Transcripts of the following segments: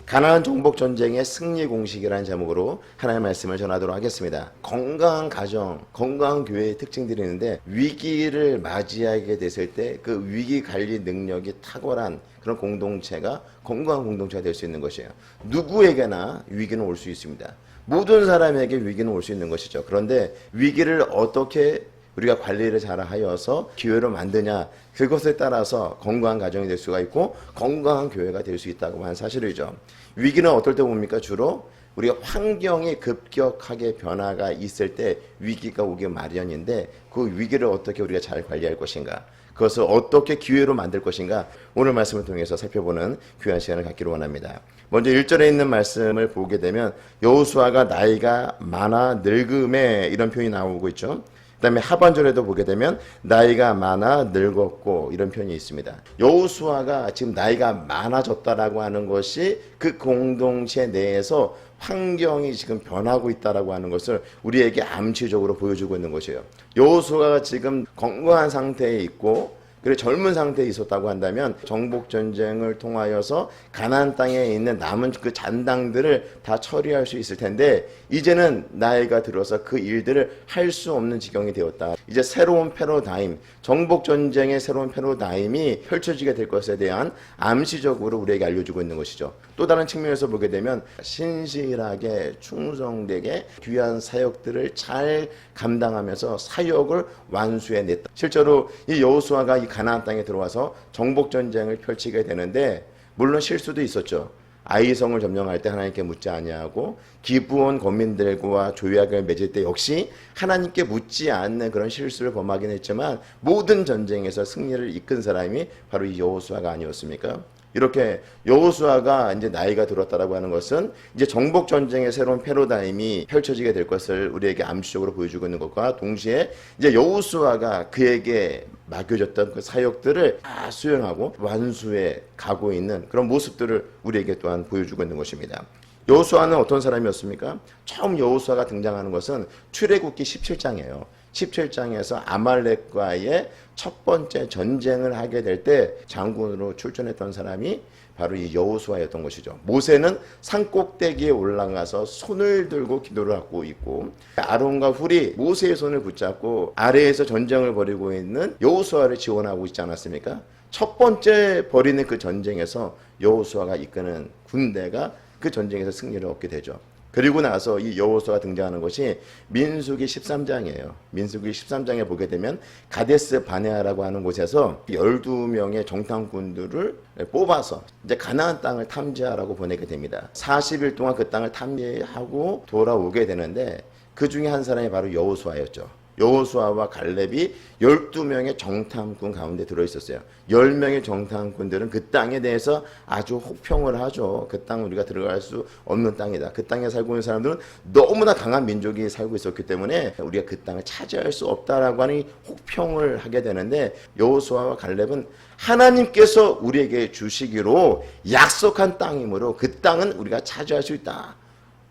가나안 정복 전쟁의 승리 공식이라는 제목으로 하나님의 말씀을 전하도록 하겠습니다. 건강한 가정, 건강한 교회의 특징들이 있는데 위기를 맞이하게 됐을 때 그 위기 관리 능력이 탁월한 그런 공동체가 건강한 공동체가 될 수 있는 것이에요. 누구에게나 위기는 올 수 있습니다. 모든 사람에게 위기는 올 수 있는 것이죠. 그런데 위기를 어떻게 우리가 관리를 잘 하여서 기회로 만드냐, 그것에 따라서 건강한 가정이 될 수가 있고 건강한 교회가 될 수 있다고 하는 사실이죠. 위기는 어떨 때 옵니까? 주로 우리가 환경이 급격하게 변화가 있을 때 위기가 오기 마련인데 그 위기를 어떻게 우리가 잘 관리할 것인가, 그것을 어떻게 기회로 만들 것인가, 오늘 말씀을 통해서 살펴보는 귀한 시간을 갖기를 원합니다. 먼저 1절에 있는 말씀을 보게 되면 여호수아가 나이가 많아 늙음에, 이런 표현이 나오고 있죠. 그 다음에 하반절에도 보게 되면 나이가 많아 늙었고, 이런 표현이 있습니다. 여호수아가 지금 나이가 많아졌다라고 하는 것이 그 공동체 내에서 환경이 지금 변하고 있다라고 하는 것을 우리에게 암시적으로 보여주고 있는 것이에요. 여호수아가 지금 건강한 상태에 있고 그리고 젊은 상태에 있었다고 한다면 정복 전쟁을 통하여서 가나안 땅에 있는 남은 그 잔당들을 다 처리할 수 있을 텐데 이제는 나이가 들어서 그 일들을 할 수 없는 지경이 되었다. 이제 새로운 패러다임, 정복 전쟁의 새로운 패러다임이 펼쳐지게 될 것에 대한 암시적으로 우리에게 알려주고 있는 것이죠. 또 다른 측면에서 보게 되면 신실하게 충성되게 귀한 사역들을 잘 감당하면서 사역을 완수해냈다. 실제로 이 여호수아가 이 가나안 땅에 들어와서 정복 전쟁을 펼치게 되는데 물론 실수도 있었죠. 아이성을 점령할 때 하나님께 묻지 아니하고 기브온 거민들과 조약을 맺을 때 역시 하나님께 묻지 않는 그런 실수를 범하긴 했지만 모든 전쟁에서 승리를 이끈 사람이 바로 이 여호수아가 아니었습니까? 이렇게 여호수아가 이제 나이가 들었다라고 하는 것은 이제 정복 전쟁의 새로운 패러다임이 펼쳐지게 될 것을 우리에게 암시적으로 보여주고 있는 것과 동시에 이제 여호수아가 그에게 맡겨졌던 그 사역들을 다 수행하고 완수해 가고 있는 그런 모습들을 우리에게 또한 보여주고 있는 것입니다. 여호수아는 어떤 사람이었습니까? 처음 여호수아가 등장하는 것은 출애굽기 17장이에요. 17장에서 아말렉과의 첫 번째 전쟁을 하게 될 때 장군으로 출전했던 사람이 바로 이 여호수아였던 것이죠. 모세는 산꼭대기에 올라가서 손을 들고 기도를 하고 있고 아론과 훌이 모세의 손을 붙잡고 아래에서 전쟁을 벌이고 있는 여호수아를 지원하고 있지 않았습니까? 첫 번째 벌이는 그 전쟁에서 여호수아가 이끄는 군대가 그 전쟁에서 승리를 얻게 되죠. 그리고 나서 이 여호수아가 등장하는 것이 민수기 13장이에요. 민수기 13장에 보게 되면 가데스 바네아라고 하는 곳에서 12명의 정탐꾼들을 뽑아서 이제 가나안 땅을 탐지하라고 보내게 됩니다. 40일 동안 그 땅을 탐지하고 돌아오게 되는데 그 중에 한 사람이 바로 여호수아였죠. 여호수아와 갈렙이 12명의 정탐꾼 가운데 들어있었어요. 10명의 정탐꾼들은 그 땅에 대해서 아주 혹평을 하죠. 그 땅 우리가 들어갈 수 없는 땅이다. 그 땅에 살고 있는 사람들은 너무나 강한 민족이 살고 있었기 때문에 우리가 그 땅을 차지할 수 없다라고 하는 혹평을 하게 되는데 여호수아와 갈렙은 하나님께서 우리에게 주시기로 약속한 땅이므로 그 땅은 우리가 차지할 수 있다.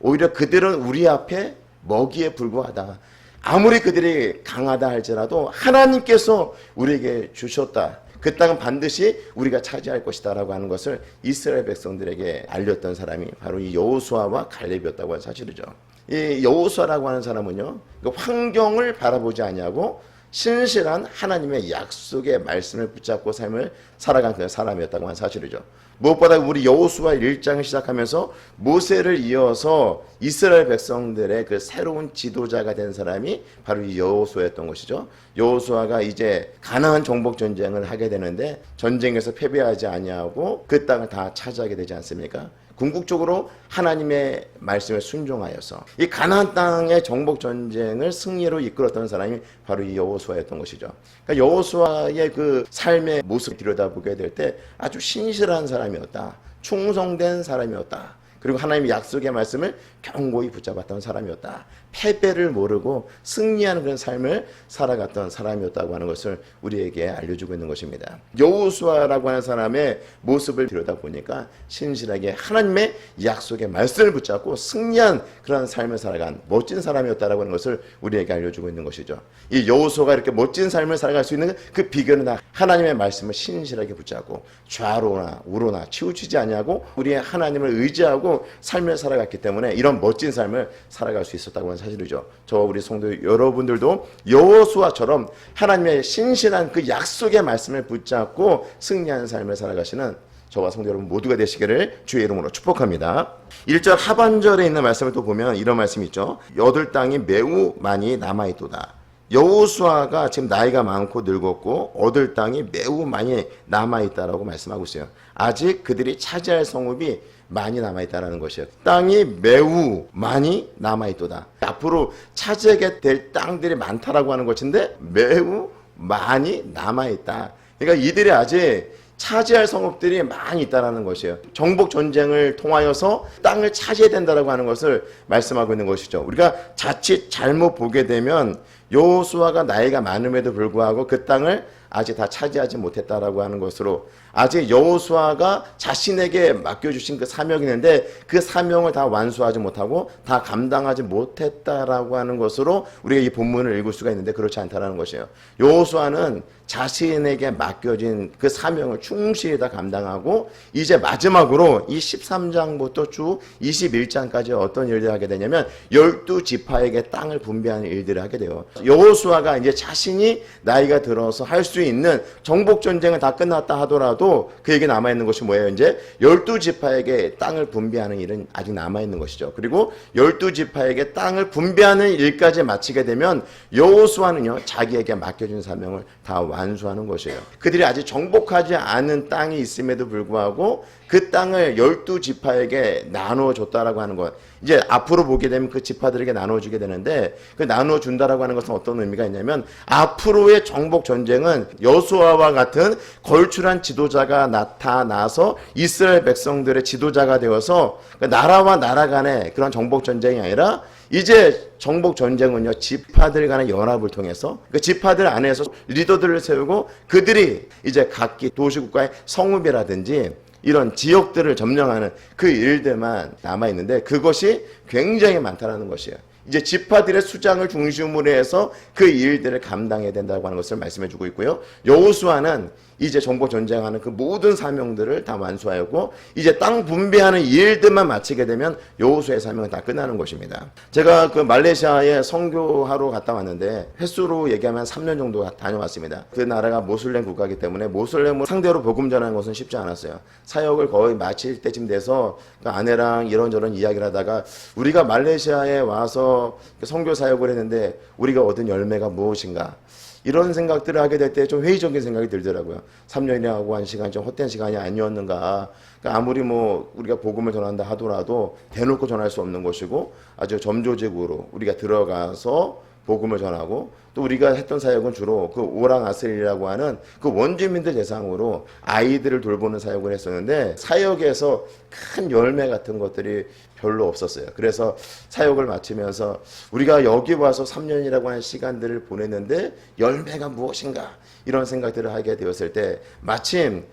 오히려 그들은 우리 앞에 먹이에 불과하다. 아무리 그들이 강하다 할지라도 하나님께서 우리에게 주셨다. 그 땅은 반드시 우리가 차지할 것이다 라고 하는 것을 이스라엘 백성들에게 알렸던 사람이 바로 이 여호수아와 갈렙이었다고 하는 사실이죠. 이 여호수아라고 하는 사람은요, 환경을 바라보지 아니하고 신실한 하나님의 약속의 말씀을 붙잡고 삶을 살아간 그 사람이었다고 하는 사실이죠. 무엇보다 우리 여호수아 1장을 시작하면서 모세를 이어서 이스라엘 백성들의 그 새로운 지도자가 된 사람이 바로 이 여호수아였던 것이죠. 여호수아가 이제 가나안 정복 전쟁을 하게 되는데 전쟁에서 패배하지 아니하고 그 땅을 다 차지하게 되지 않습니까? 궁극적으로 하나님의 말씀에 순종하여서 이 가나안 땅의 정복 전쟁을 승리로 이끌었던 사람이 바로 이 여호수아였던 것이죠. 그러니까 여호수아의 그 삶의 모습을 들여다보게 될 때 아주 신실한 사람이었다. 충성된 사람이었다. 그리고 하나님의 약속의 말씀을 견고히 붙잡았던 사람이었다. 패배를 모르고 승리하는 그런 삶을 살아갔던 사람이었다고 하는 것을 우리에게 알려주고 있는 것입니다. 여호수아라고 하는 사람의 모습을 들여다보니까 신실하게 하나님의 약속의 말씀을 붙잡고 승리한 그런 삶을 살아간 멋진 사람이었다라고 하는 것을 우리에게 알려주고 있는 것이죠. 이 여호수아가 이렇게 멋진 삶을 살아갈 수 있는 그 비결은 하나님의 말씀을 신실하게 붙잡고 좌로나 우로나 치우치지 아니하고 우리의 하나님을 의지하고 삶을 살아갔기 때문에 이런 멋진 삶을 살아갈 수 있었다고 하는 사실이죠. 저와 우리 성도 여러분들도 여호수아처럼 하나님의 신실한 그 약속의 말씀을 붙잡고 승리하는 삶을 살아가시는 저와 성도 여러분 모두가 되시기를 주의 이름으로 축복합니다. 1절 하반절에 있는 말씀을 또 보면 이런 말씀이 있죠. 얻을 땅이 매우 많이 남아있도다. 여호수아가 지금 나이가 많고 늙었고 얻을 땅이 매우 많이 남아있다라고 말씀하고 있어요. 아직 그들이 차지할 성읍이 많이 남아있다라는 것이에요. 땅이 매우 많이 남아있도다. 앞으로 차지하게 될 땅들이 많다라고 하는 것인데 매우 많이 남아있다. 그러니까 이들이 아직 차지할 성읍들이 많이 있다는 것이에요. 정복 전쟁을 통하여서 땅을 차지해야 된다라고 하는 것을 말씀하고 있는 것이죠. 우리가 자칫 잘못 보게 되면 여호수아가 나이가 많음에도 불구하고 그 땅을 아직 다 차지하지 못했다라고 하는 것으로 아직 여호수아가 자신에게 맡겨주신 그 사명이 있는데 그 사명을 다 완수하지 못하고 다 감당하지 못했다라고 하는 것으로 우리가 이 본문을 읽을 수가 있는데 그렇지 않다라는 것이에요. 여호수아는 자신에게 맡겨진 그 사명을 충실히 다 감당하고 이제 마지막으로 이 13장부터 쭉 21장까지 어떤 일들을 하게 되냐면 12지파에게 땅을 분배하는 일들을 하게 돼요. 여호수아가 이제 자신이 나이가 들어서 할 수 있는 정복 전쟁은 다 끝났다 하더라도 그에게 남아있는 것이 뭐예요? 이제 12지파에게 땅을 분배하는 일은 아직 남아있는 것이죠. 그리고 12지파에게 땅을 분배하는 일까지 마치게 되면 여호수아는요 자기에게 맡겨진 사명을 다 완수하는 것이에요. 그들이 아직 정복하지 않은 땅이 있음에도 불구하고 그 땅을 12지파에게 나눠줬다라고 하는 것. 이제 앞으로 보게 되면 그 지파들에게 나눠주게 되는데 그 나눠준다라고 하는 것은 어떤 의미가 있냐면 앞으로의 정복 전쟁은 여호수아와 같은 걸출한 지도자가 나타나서 이스라엘 백성들의 지도자가 되어서 그 나라와 나라 간의 그런 정복 전쟁이 아니라 이제 정복 전쟁은요 지파들 간의 연합을 통해서 그 지파들 안에서 리더들을 세우고 그들이 이제 각기 도시국가의 성읍이라든지 이런 지역들을 점령하는 그 일들만 남아있는데 그것이 굉장히 많다는 것이에요. 이제 지파들의 수장을 중심으로 해서 그 일들을 감당해야 된다고 하는 것을 말씀해주고 있고요. 여호수아는 이제 정복 전쟁하는 그 모든 사명들을 다 완수하였고 이제 땅 분배하는 일들만 마치게 되면 여호수아의 사명은 다 끝나는 것입니다. 제가 그 말레이시아에 선교하러 갔다 왔는데 횟수로 얘기하면 3년 정도 다녀왔습니다. 그 나라가 모슬렘 국가이기 때문에 모슬렘을 상대로 복음 전하는 것은 쉽지 않았어요. 사역을 거의 마칠 때쯤 돼서 그 아내랑 이런저런 이야기를 하다가 우리가 말레이시아에 와서 선교 사역을 했는데 우리가 얻은 열매가 무엇인가 이런 생각들을 하게 될 때 좀 회의적인 생각이 들더라고요. 3년이라고 한 시간 좀 헛된 시간이 아니었는가. 그러니까 아무리 뭐 우리가 복음을 전한다 하더라도 대놓고 전할 수 없는 것이고 아주 점조직으로 우리가 들어가서 복음을 전하고 또 우리가 했던 사역은 주로 그 오랑아슬이라고 하는 그 원주민들 대상으로 아이들을 돌보는 사역을 했었는데 사역에서 큰 열매 같은 것들이 별로 없었어요. 그래서 사역을 마치면서 우리가 여기 와서 3년이라고 하는 시간들을 보냈는데 열매가 무엇인가 이런 생각들을 하게 되었을 때 마침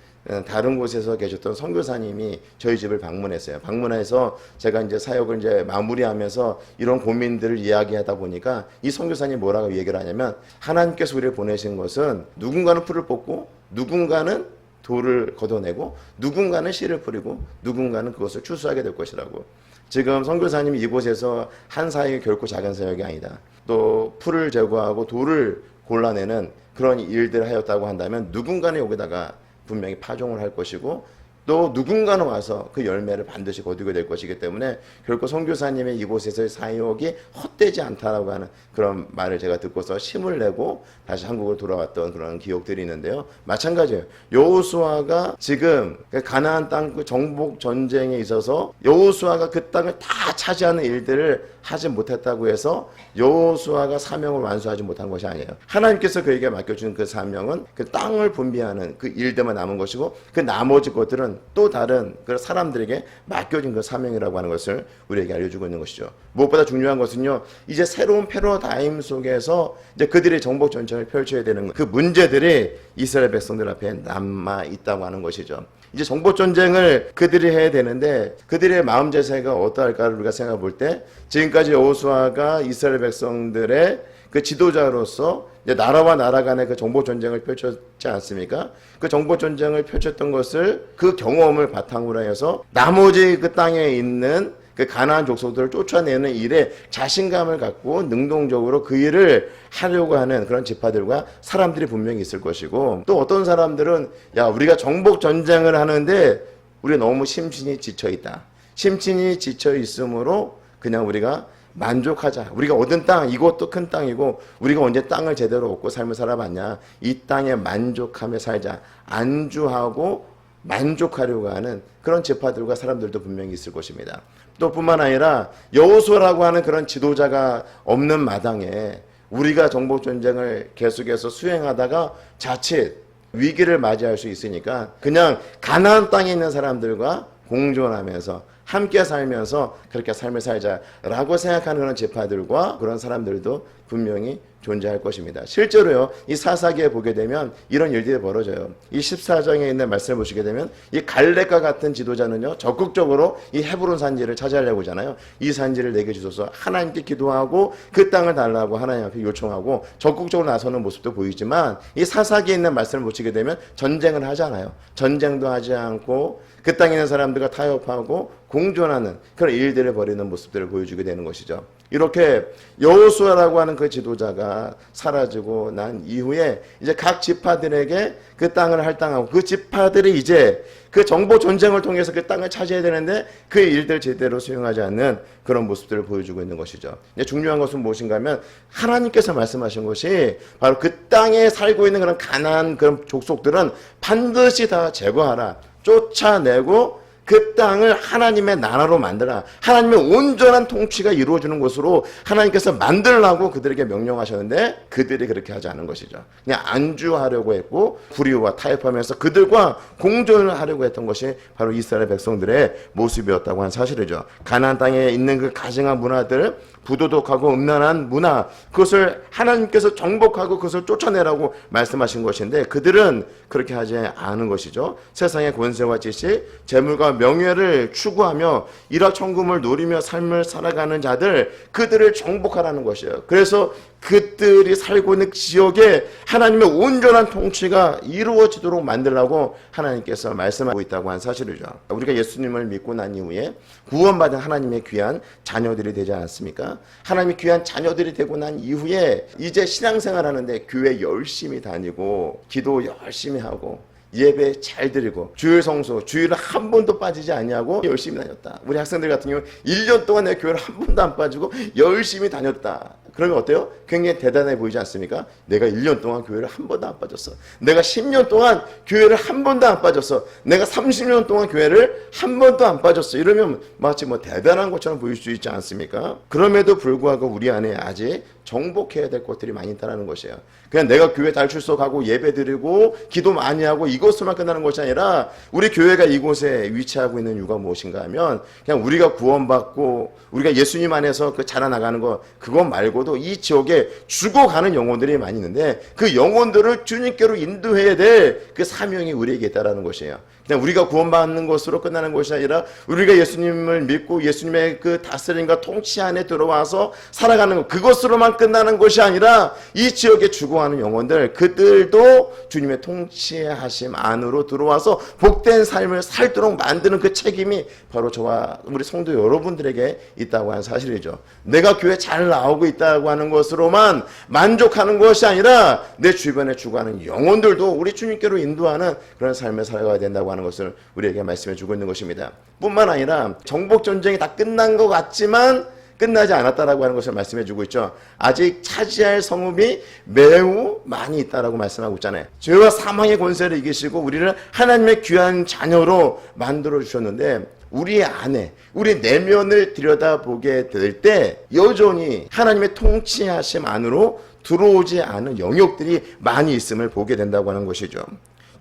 다른 곳에서 계셨던 선교사님이 저희 집을 방문했어요. 방문해서 제가 이제 사역을 이제 마무리하면서 이런 고민들을 이야기하다 보니까 이 선교사님이 뭐라고 얘기를 하냐면 하나님께서 우리를 보내신 것은 누군가는 풀을 뽑고 누군가는 돌을 걷어내고 누군가는 씨를 뿌리고 누군가는 그것을 추수하게 될 것이라고. 지금 선교사님이 이곳에서 한 사역이 결코 작은 사역이 아니다. 또 풀을 제거하고 돌을 골라내는 그런 일들을 하였다고 한다면 누군가는 여기다가 분명히 파종을 할 것이고 또 누군가는 와서 그 열매를 반드시 거두게 될 것이기 때문에 결코 선교사님의 이곳에서의 사역이 헛되지 않다라고 하는 그런 말을 제가 듣고서 힘을 내고 다시 한국으로 돌아왔던 그런 기억들이 있는데요. 마찬가지예요. 여호수아가 지금 가나안 땅 그 정복 전쟁에 있어서 여호수아가 그 땅을 다 차지하는 일들을 하지 못했다고 해서 여호수아가 사명을 완수하지 못한 것이 아니에요. 하나님께서 그에게 맡겨준 그 사명은 그 땅을 분배하는 그 일들만 남은 것이고 그 나머지 것들은 다른 그 사람들에게 맡겨진 그 사명이라고 하는 것을 우리에게 알려주고 있는 것이죠. 무엇보다 중요한 것은요, 이제 새로운 패러다임 속에서 이제 그들의 정복 전쟁을 펼쳐야 되는 그 문제들이 이스라엘 백성들 앞에 남아 있다고 하는 것이죠. 이제 정복 전쟁을 그들이 해야 되는데 그들의 마음 자세가 어떠할까를 우리가 생각해 볼 때, 지금까지 여호수아가 이스라엘 백성들의 그 지도자로서 이제 나라와 나라 간의 그 정복 전쟁을 펼쳤지 않습니까? 그 정복 전쟁을 펼쳤던 것을, 그 경험을 바탕으로 해서 나머지 그 땅에 있는 그 가나안 족속들을 쫓아내는 일에 자신감을 갖고 능동적으로 그 일을 하려고 하는 그런 지파들과 사람들이 분명히 있을 것이고, 또 어떤 사람들은 야, 우리가 정복 전쟁을 하는데 우리 너무 심신이 지쳐 있다. 심신이 지쳐 있으므로 그냥 우리가 만족하자. 우리가 얻은 땅, 이것도 큰 땅이고 우리가 언제 땅을 제대로 얻고 삶을 살아봤냐. 이 땅에 만족하며 살자. 안주하고 만족하려고 하는 그런 지파들과 사람들도 분명히 있을 것입니다. 또 뿐만 아니라 여호수아라고 하는 그런 지도자가 없는 마당에 우리가 정복 전쟁을 계속해서 수행하다가 자칫 위기를 맞이할 수 있으니까 그냥 가나안 땅에 있는 사람들과 공존하면서 함께 살면서 그렇게 삶을 살자라고 생각하는 그런 지파들과 그런 사람들도 분명히 존재할 것입니다. 실제로요, 이 사사기에 보게 되면 이런 일들이 벌어져요. 이 14장에 있는 말씀을 보시게 되면 이 갈렙과 같은 지도자는요, 적극적으로 이 헤브론 산지를 차지하려고 하잖아요. 이 산지를 내게 주소서 하나님께 기도하고 그 땅을 달라고 하나님 앞에 요청하고 적극적으로 나서는 모습도 보이지만, 이 사사기에 있는 말씀을 보시게 되면 전쟁을 하잖아요. 전쟁도 하지 않고 그 땅에 있는 사람들과 타협하고 공존하는 그런 일들을 벌이는 모습들을 보여주게 되는 것이죠. 이렇게 여호수아라고 하는 그 지도자가 사라지고 난 이후에 이제 각 지파들에게 그 땅을 할당하고, 그 지파들이 이제 그 정복 전쟁을 통해서 그 땅을 차지해야 되는데 그 일들 제대로 수행하지 않는 그런 모습들을 보여주고 있는 것이죠. 이제 중요한 것은 무엇인가 하면, 하나님께서 말씀하신 것이 바로 그 땅에 살고 있는 그런 가나안 그런 족속들은 반드시 다 제거하라, 쫓아내고 그 땅을 하나님의 나라로 만들라, 하나님의 온전한 통치가 이루어지는 곳으로 하나님께서 만들라고 그들에게 명령하셨는데 그들이 그렇게 하지 않은 것이죠. 그냥 안주하려고 했고 불의와 타협하면서 그들과 공존을 하려고 했던 것이 바로 이스라엘 백성들의 모습이었다고 하는 사실이죠. 가나안 땅에 있는 그 가증한 문화들, 부도덕하고 음란한 문화, 그것을 하나님께서 정복하고 그것을 쫓아내라고 말씀하신 것인데 그들은 그렇게 하지 않은 것이죠. 세상의 권세와 지식, 재물과 명예를 추구하며 일확천금을 노리며 삶을 살아가는 자들, 그들을 정복하라는 것이에요. 그래서 그들이 살고 있는 지역에 하나님의 온전한 통치가 이루어지도록 만들라고 하나님께서 말씀하고 있다고 한 사실이죠. 우리가 예수님을 믿고 난 이후에 구원받은 하나님의 귀한 자녀들이 되지 않습니까? 하나님의 귀한 자녀들이 되고 난 이후에 이제 신앙생활 하는데 교회 열심히 다니고 기도 열심히 하고 예배 잘 드리고 주일 성수, 주일을 한 번도 빠지지 않냐고 열심히 다녔다. 우리 학생들 같은 경우 1년 동안 내 교회를 한 번도 안 빠지고 열심히 다녔다. 그러면 어때요? 굉장히 대단해 보이지 않습니까? 내가 1년 동안 교회를 한 번도 안 빠졌어. 내가 10년 동안 교회를 한 번도 안 빠졌어. 내가 30년 동안 교회를 한 번도 안 빠졌어. 이러면 마치 뭐 대단한 것처럼 보일 수 있지 않습니까? 그럼에도 불구하고 우리 안에 아직 정복해야 될 것들이 많이 있다는 것이에요. 그냥 내가 교회 달 출석하고 예배 드리고 기도 많이 하고 이것으로만 끝나는 것이 아니라, 우리 교회가 이곳에 위치하고 있는 이유가 무엇인가 하면 그냥 우리가 구원받고 우리가 예수님 안에서 그 자라나가는 것, 그것 말고도 이 지역에 죽어가는 영혼들이 많이 있는데 그 영혼들을 주님께로 인도해야 될 그 사명이 우리에게 있다는 것이에요. 그냥 우리가 구원받는 것으로 끝나는 것이 아니라 우리가 예수님을 믿고 예수님의 그 다스림과 통치 안에 들어와서 살아가는 것, 그것으로만 끝나는 것이 아니라 이 지역에 죽어가는 영혼들, 그들도 주님의 통치하심 안으로 들어와서 복된 삶을 살도록 만드는 그 책임이 바로 저와 우리 성도 여러분들에게 있다고 하는 사실이죠. 내가 교회 잘 나오고 있다고 하는 것으로만 만족하는 것이 아니라 내 주변에 죽어가는 영혼들도 우리 주님께로 인도하는 그런 삶을 살아가야 된다고 하는 것을 우리에게 말씀해 주고 있는 것입니다. 뿐만 아니라 정복 전쟁이 다 끝난 것 같지만 끝나지 않았다라고 하는 것을 말씀해 주고 있죠. 아직 차지할 성읍이 매우 많이 있다라고 말씀하고 있잖아요. 죄와 사망의 권세를 이기시고 우리를 하나님의 귀한 자녀로 만들어 주셨는데, 우리 안에, 우리 내면을 들여다보게 될 때 여전히 하나님의 통치하심 안으로 들어오지 않은 영역들이 많이 있음을 보게 된다고 하는 것이죠.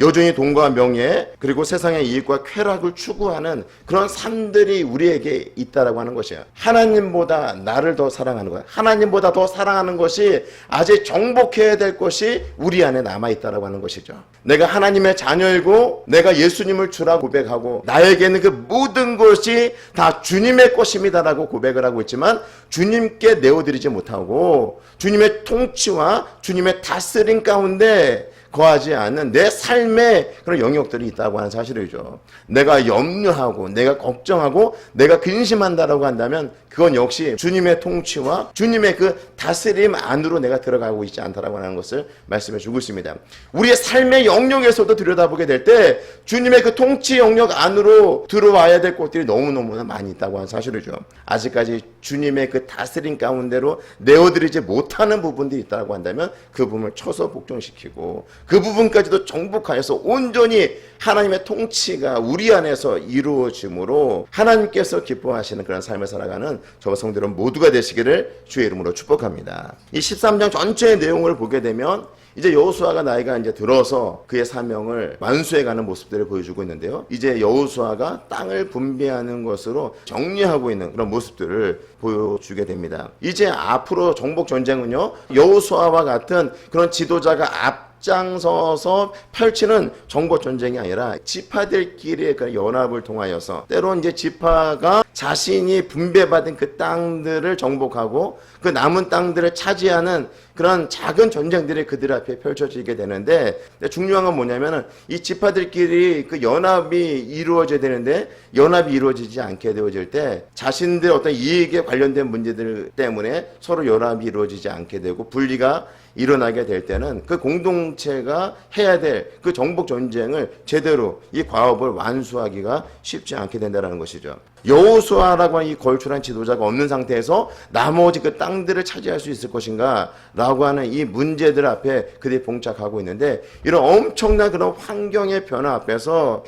여전히 돈과 명예 그리고 세상의 이익과 쾌락을 추구하는 그런 삶들이 우리에게 있다라고 하는 것이에요. 하나님보다 나를 더 사랑하는 거야. 하나님보다 더 사랑하는 것이 아직 정복해야 될 것이 우리 안에 남아있다라고 하는 것이죠. 내가 하나님의 자녀이고 내가 예수님을 주라고 고백하고 나에게는 그 모든 것이 다 주님의 것입니다라고 고백을 하고 있지만 주님께 내어드리지 못하고 주님의 통치와 주님의 다스림 가운데 거하지 않는 내 삶의 그런 영역들이 있다고 하는 사실이죠. 내가 염려하고 내가 걱정하고 내가 근심한다라고 한다면 그건 역시 주님의 통치와 주님의 그 다스림 안으로 내가 들어가고 있지 않다라고 하는 것을 말씀해 주고 있습니다. 우리의 삶의 영역에서도 들여다보게 될 때 주님의 그 통치 영역 안으로 들어와야 될 것들이 너무너무나 많이 있다고 하는 사실이죠. 아직까지 주님의 그 다스림 가운데로 내어드리지 못하는 부분들이 있다고 한다면 그 부분을 쳐서 복종시키고 그 부분까지도 정복하여서 온전히 하나님의 통치가 우리 안에서 이루어짐으로 하나님께서 기뻐하시는 그런 삶을 살아가는 저와 성도 여러분 모두가 되시기를 주의 이름으로 축복합니다. 이 13장 전체의 내용을 보게 되면 이제 여호수아가 나이가 이제 들어서 그의 사명을 완수해가는 모습들을 보여주고 있는데요. 이제 여호수아가 땅을 분배하는 것으로 정리하고 있는 그런 모습들을 보여주게 됩니다. 이제 앞으로 정복 전쟁은요, 여호수아와 같은 그런 지도자가 앞장서서 펼치는 정복 전쟁이 아니라 지파들끼리의 그 연합을 통하여서 때론 이제 지파가 자신이 분배받은 그 땅들을 정복하고 그 남은 땅들을 차지하는 그런 작은 전쟁들이 그들 앞에 펼쳐지게 되는데 중요한 건 뭐냐면은 이 지파들끼리 그 연합이 이루어져야 되는데 연합이 이루어지지 않게 되어질 때 자신들 어떤 이익에 관련된 문제들 때문에 서로 연합이 이루어지지 않게 되고 분리가 일어나게 될 때는 그 공동체가 해야 될 그 정복 전쟁을 제대로 이 과업을 완수하기가 쉽지 않게 된다는 것이죠. 여호수아라고 하는 이 걸출한 지도자가 없는 상태에서 나머지 그 땅들을 차지할 수 있을 것인가 라고 하는 이 문제들 앞에 그들이 봉착하고 있는데 이런 엄청난 그런 환경의 변화 앞에서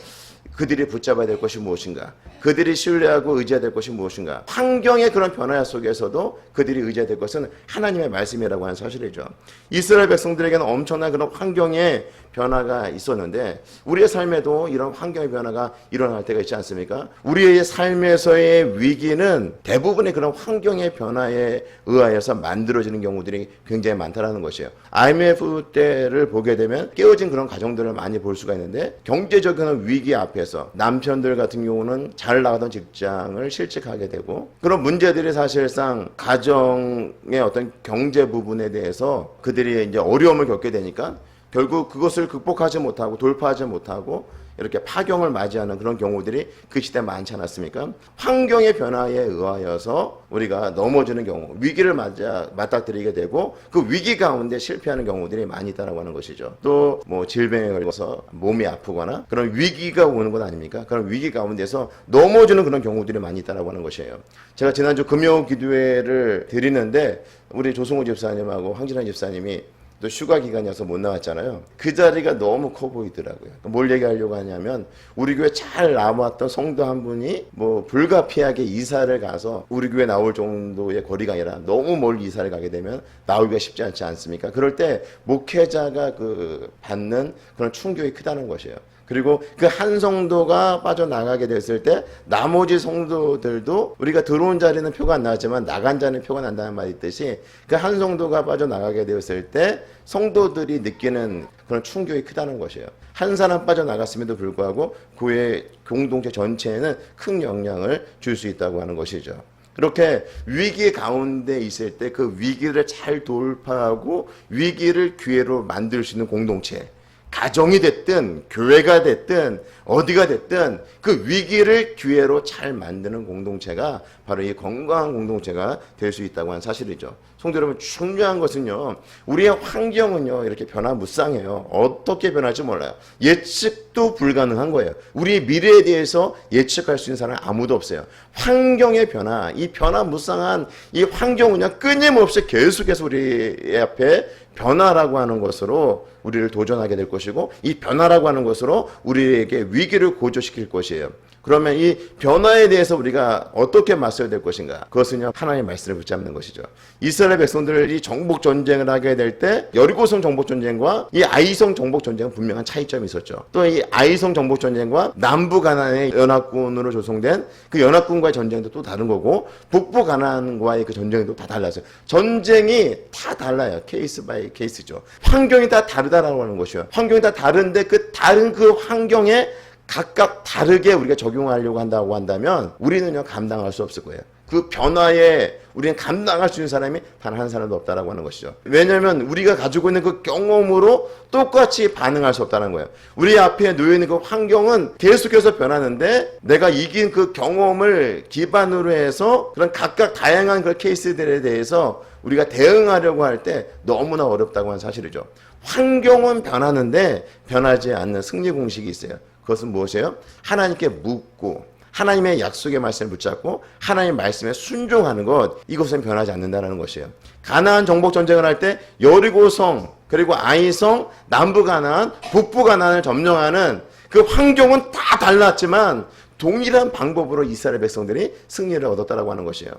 그들이 붙잡아야 될 것이 무엇인가? 그들이 신뢰하고 의지해야 될 것이 무엇인가? 환경의 그런 변화 속에서도 그들이 의지해야 될 것은 하나님의 말씀이라고 하는 사실이죠. 이스라엘 백성들에게는 엄청난 그런 환경의 변화가 있었는데 우리의 삶에도 이런 환경의 변화가 일어날 때가 있지 않습니까? 우리의 삶에서의 위기는 대부분의 그런 환경의 변화에 의하여서 만들어지는 경우들이 굉장히 많다는 것이에요. IMF 때를 보게 되면 깨어진 그런 가정들을 많이 볼 수가 있는데 경제적인 위기 앞에서 남편들 같은 경우는 잘 나가던 직장을 실직하게 되고 그런 문제들이 사실상 가정의 어떤 경제 부분에 대해서 그들이 이제 어려움을 겪게 되니까 결국 그것을 극복하지 못하고 돌파하지 못하고 이렇게 파경을 맞이하는 그런 경우들이 그 시대에 많지 않았습니까? 환경의 변화에 의하여서 우리가 넘어지는 경우, 위기를 맞닥뜨리게 되고 그 위기 가운데 실패하는 경우들이 많이 있다고 하는 것이죠. 또 뭐 질병에 걸려서 몸이 아프거나 그런 위기가 오는 것 아닙니까? 그런 위기 가운데서 넘어지는 그런 경우들이 많이 있다고 하는 것이에요. 제가 지난주 금요 기도회를 드리는데 우리 조성호 집사님하고 황진환 집사님이 또 휴가 기간이어서 못 나왔잖아요. 그 자리가 너무 커 보이더라고요. 뭘 얘기하려고 하냐면 우리 교회 잘 남았던 성도 한 분이 뭐 불가피하게 이사를 가서 우리 교회 나올 정도의 거리가 아니라 너무 멀리 이사를 가게 되면 나오기가 쉽지 않지 않습니까? 그럴 때 목회자가 그 받는 그런 충격이 크다는 것이에요. 그리고 그 한 성도가 빠져나가게 됐을 때 나머지 성도들도 우리가 들어온 자리는 표가 안 나왔지만 나간 자리는 표가 난다는 말이 있듯이 그 한 성도가 빠져나가게 되었을 때 성도들이 느끼는 그런 충격이 크다는 것이에요. 한 사람 빠져나갔음에도 불구하고 교회 공동체 전체에는 큰 영향을 줄 수 있다고 하는 것이죠. 그렇게 위기 가운데 있을 때 그 위기를 잘 돌파하고 위기를 기회로 만들 수 있는 공동체, 가정이 됐든 교회가 됐든 어디가 됐든 그 위기를 기회로 잘 만드는 공동체가 바로 이 건강한 공동체가 될 수 있다고 하는 사실이죠. 성도 여러분, 중요한 것은요, 우리의 환경은요 이렇게 변화무쌍해요. 어떻게 변할지 몰라요. 예측도 불가능한 거예요. 우리의 미래에 대해서 예측할 수 있는 사람은 아무도 없어요. 환경의 변화, 이 변화무쌍한 이 환경은요 끊임없이 계속해서 우리 앞에 변화라고 하는 것으로 우리를 도전하게 될 것이고 이 변화라고 하는 것으로 우리에게 위기를 고조시킬 것이에요. 그러면 이 변화에 대해서 우리가 어떻게 맞서야 될 것인가? 그것은요, 하나님의 말씀을 붙잡는 것이죠. 이스라엘 백성들이 정복 전쟁을 하게 될 때 여리고성 정복 전쟁과 이 아이성 정복 전쟁은 분명한 차이점이 있었죠. 또 이 아이성 정복 전쟁과 남부 가나안의 연합군으로 조성된 그 연합군과의 전쟁도 또 다른 거고, 북부 가나안과의 그 전쟁도 다 달라서요. 전쟁이 다 달라요. 케이스 바이 케이스죠. 환경이 다 다르다라고 하는 것이요. 환경이 다 다른데 그 다른 그 환경에 각각 다르게 우리가 적용하려고 한다고 한다면 우리는요, 감당할 수 없을 거예요. 그 변화에 우리는 감당할 수 있는 사람이 단 한 사람도 없다라고 하는 것이죠. 왜냐하면 우리가 가지고 있는 그 경험으로 똑같이 반응할 수 없다는 거예요. 우리 앞에 놓여 있는 그 환경은 계속해서 변하는데 내가 이긴 그 경험을 기반으로 해서 그런 각각 다양한 그 케이스들에 대해서 우리가 대응하려고 할 때 너무나 어렵다고 하는 사실이죠. 환경은 변하는데 변하지 않는 승리 공식이 있어요. 그것은 무엇이에요? 하나님께 묻고 하나님의 약속의 말씀을 붙잡고 하나님의 말씀에 순종하는 것, 이것은 변하지 않는다는 것이에요. 가나안 정복 전쟁을 할 때 여리고성, 그리고 아이성, 남부 가나안, 북부 가나안을 점령하는 그 환경은 다 달랐지만 동일한 방법으로 이스라엘 백성들이 승리를 얻었다라고 하는 것이에요.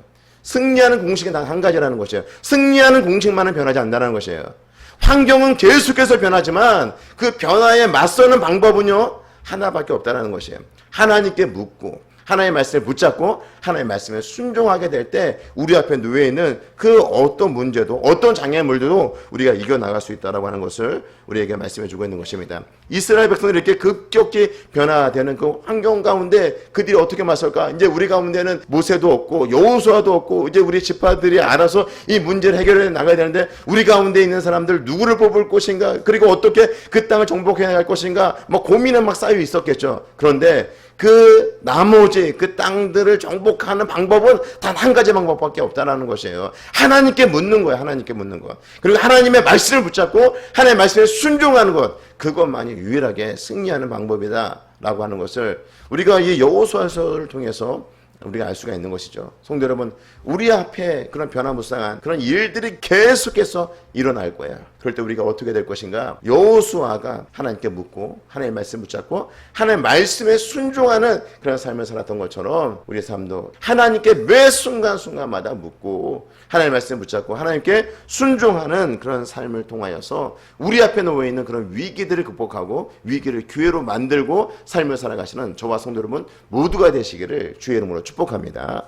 승리하는 공식은 단 한 가지라는 것이에요. 승리하는 공식만은 변하지 않는다는 것이에요. 환경은 계속해서 변하지만 그 변화에 맞서는 방법은요, 하나밖에 없다는 것이에요. 하나님께 묻고 하나님의 말씀을 붙잡고 하나님의 말씀에 순종하게 될 때 우리 앞에 놓여 있는 그 어떤 문제도 어떤 장애물도 우리가 이겨나갈 수 있다고 하는 것을 우리에게 말씀해 주고 있는 것입니다. 이스라엘 백성들이 이렇게 급격히 변화되는 그 환경 가운데 그들이 어떻게 맞설까? 이제 우리 가운데는 모세도 없고 여호수아도 없고 이제 우리 지파들이 알아서 이 문제를 해결해 나가야 되는데 우리 가운데 있는 사람들 누구를 뽑을 것인가? 그리고 어떻게 그 땅을 정복해 나갈 것인가? 뭐 고민은 막 쌓여 있었겠죠. 그런데 그 나머지 그 땅들을 정복하는 방법은 단 한 가지 방법밖에 없다라는 것이에요. 하나님께 묻는 거예요. 하나님께 묻는 것. 그리고 하나님의 말씀을 붙잡고 하나님의 말씀에 순종하는 것. 그것만이 유일하게 승리하는 방법이다라고 하는 것을 우리가 이 여호수아서를 통해서 우리가 알 수가 있는 것이죠. 성도 여러분, 우리 앞에 그런 변화무쌍한 그런 일들이 계속해서 일어날 거예요. 그럴 때 우리가 어떻게 될 것인가? 여호수아가 하나님께 묻고 하나님의 말씀 붙잡고 하나님의 말씀에 순종하는 그런 삶을 살았던 것처럼 우리 삶도 하나님께 매 순간순간마다 묻고 하나님의 말씀 붙잡고 하나님께 순종하는 그런 삶을 통하여서 우리 앞에 놓여 있는 그런 위기들을 극복하고 위기를 기회로 만들고 삶을 살아가시는 저와 성도 여러분 모두가 되시기를 주의 이름으로 축복합니다.